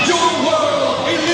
Your World Elite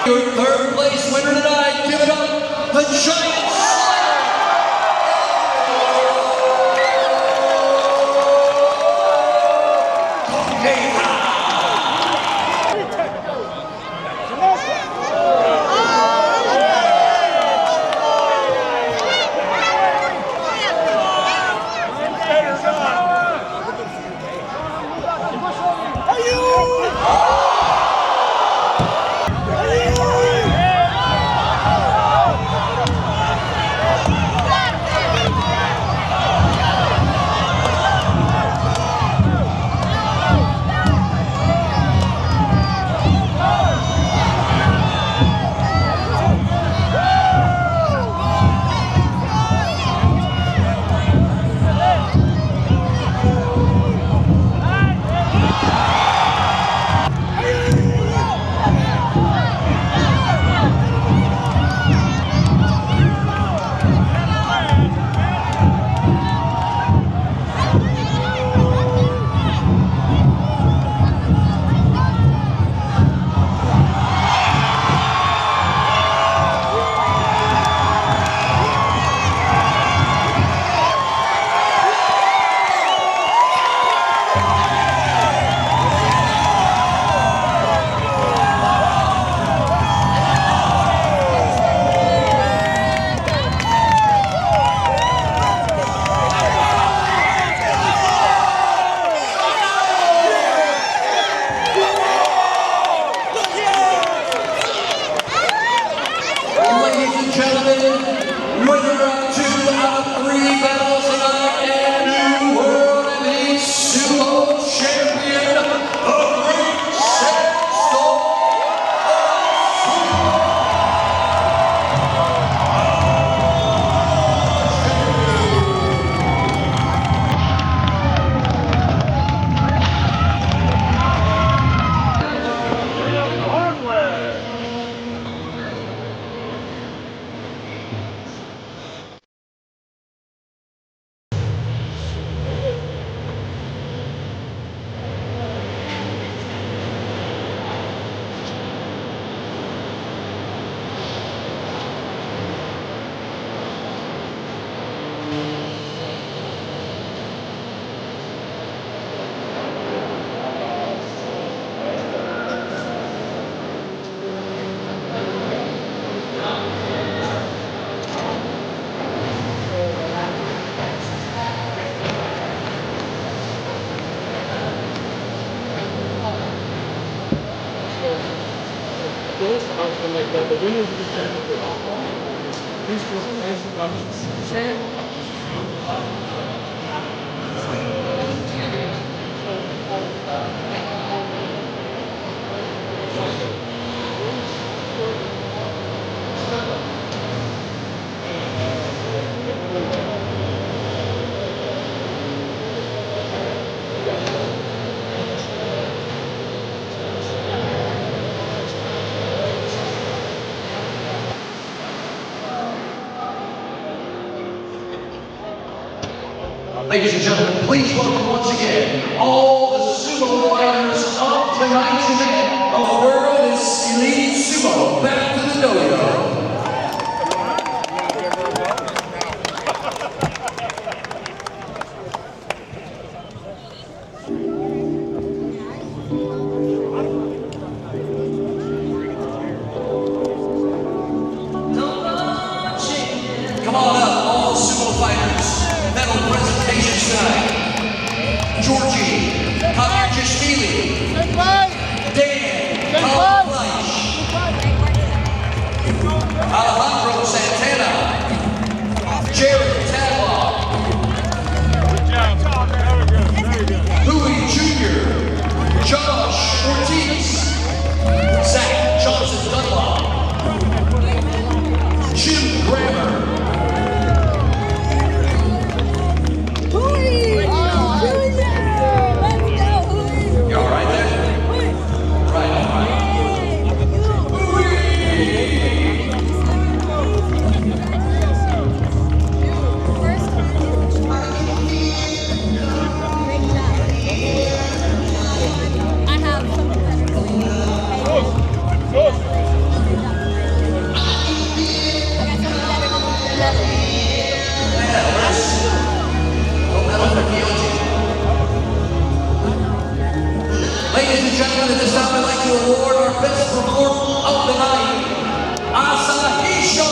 Your third place winner tonight, give it up, the Giant Slayer, Konyeha. World Elite Sumo Champion, the great Soslan. Like that, the winners of the championship. Please put some hands in comments. Ladies and gentlemen, please welcome once again all the sumo fighters of tonight's event of World Elite Sumo. Back to the dojo. Come on up, all sumo fighters. Medal presentations tonight. Giorgi, Kvirtchishvili, Dan, Alejandro Santana, Jared Tadlock, Louis Jr., Josh Ortiz, Zach Johnson Dunlop, Jim Grammer, best performer of the night, Asahisho.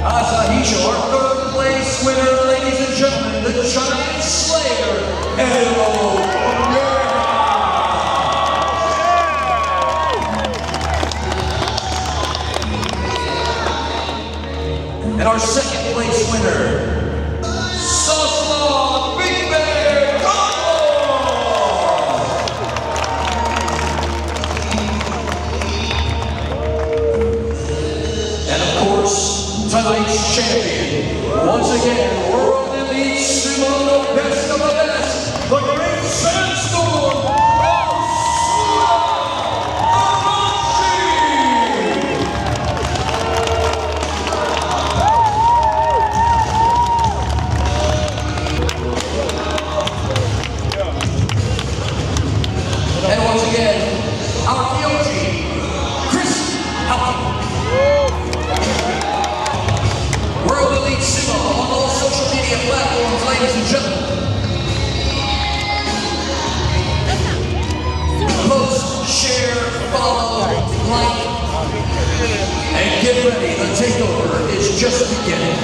Asahisho, our third place winner, ladies and gentlemen, the Giant Slayer, Edobor. And our second place winner, Soslan, Big Bear, Gagloev. And of course, tonight's champion, once again, World Elite Sumo, the best of the best, the great sandstorm of And once again, our Giorgi, World Elite Sumo on all social media platforms, ladies and gentlemen. Post, share, follow, like, and get ready. The takeover is just beginning.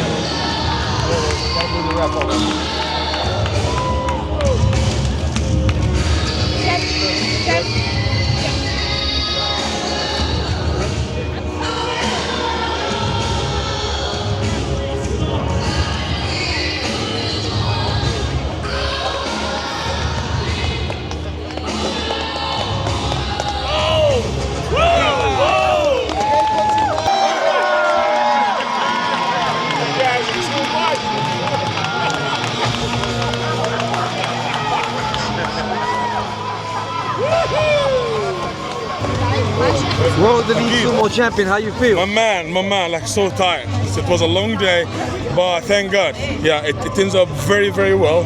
World Elite Sumo champion, how you feel? My man, like so tired. It was a long day, but thank God. Yeah, it ends up very, very well.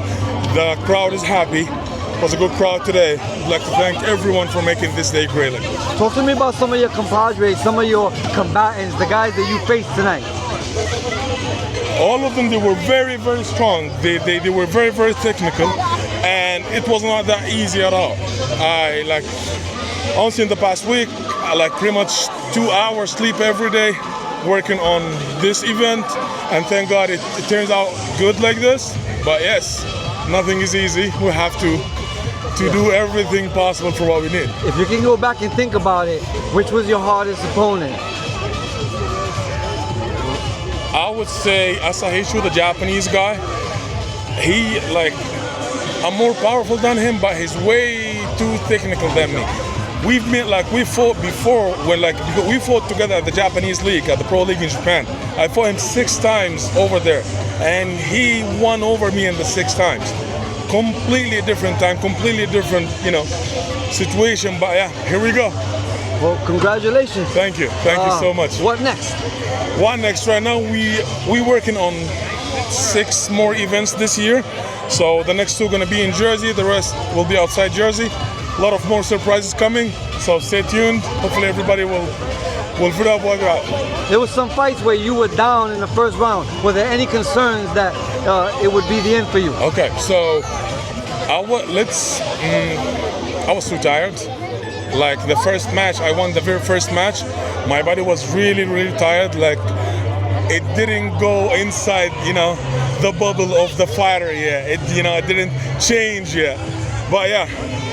The crowd is happy. It was a good crowd today. I'd like to thank everyone for making this day great. Talk to me about some of your compadres, some of your combatants, the guys that you faced tonight. All of them, they were very, very strong. They were very, very technical, and it was not that easy at all. Honestly, in the past week, I pretty much 2 hours sleep every day working on this event, and thank God it turns out good like this. But yes, nothing is easy. We have to do everything possible for what we need. If you can go back and think about it, which was your hardest opponent? I would say Asahisho, the Japanese guy. I'm more powerful than him, but he's way too technical than me. We fought before because we fought together at the Japanese league, at the Pro League in Japan. I fought him 6 times over there, and he won over me in the 6 times. Completely different time, completely different, situation. But yeah, here we go. Well, congratulations. Thank you so much. What next? What next? Right now we working on 6 more events this year. So the next 2 are gonna be in Jersey. The rest will be outside Jersey. A lot of more surprises coming, so stay tuned. Hopefully everybody will put up what out. There was some fights where you were down in the first round. Were there any concerns that it would be the end for you? Okay, so I was too tired. The first match, I won the very first match. My body was really, really tired. It didn't go inside, the bubble of the fighter yet. It didn't change yet. But yeah,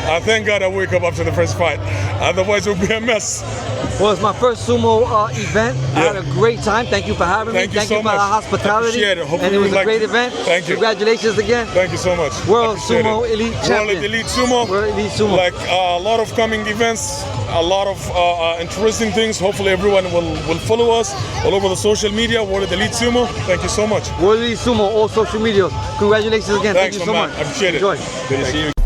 I thank God I wake up after the first fight. Otherwise, it would be a mess. Well, it's my first sumo event. I had a great time. Thank you for having me. Thank you for the hospitality. Appreciate it. And it was a great event. Thank you. Congratulations again. Thank you so much. World Sumo Elite Champion. World Elite Sumo. World Elite Sumo. A lot of coming events, a lot of interesting things. Hopefully everyone will follow us all over the social media. World Elite Sumo. Thank you so much. World Elite Sumo, all social media. Congratulations again. Thanks, Thank you so much. I appreciate it. Enjoy. Good to see you.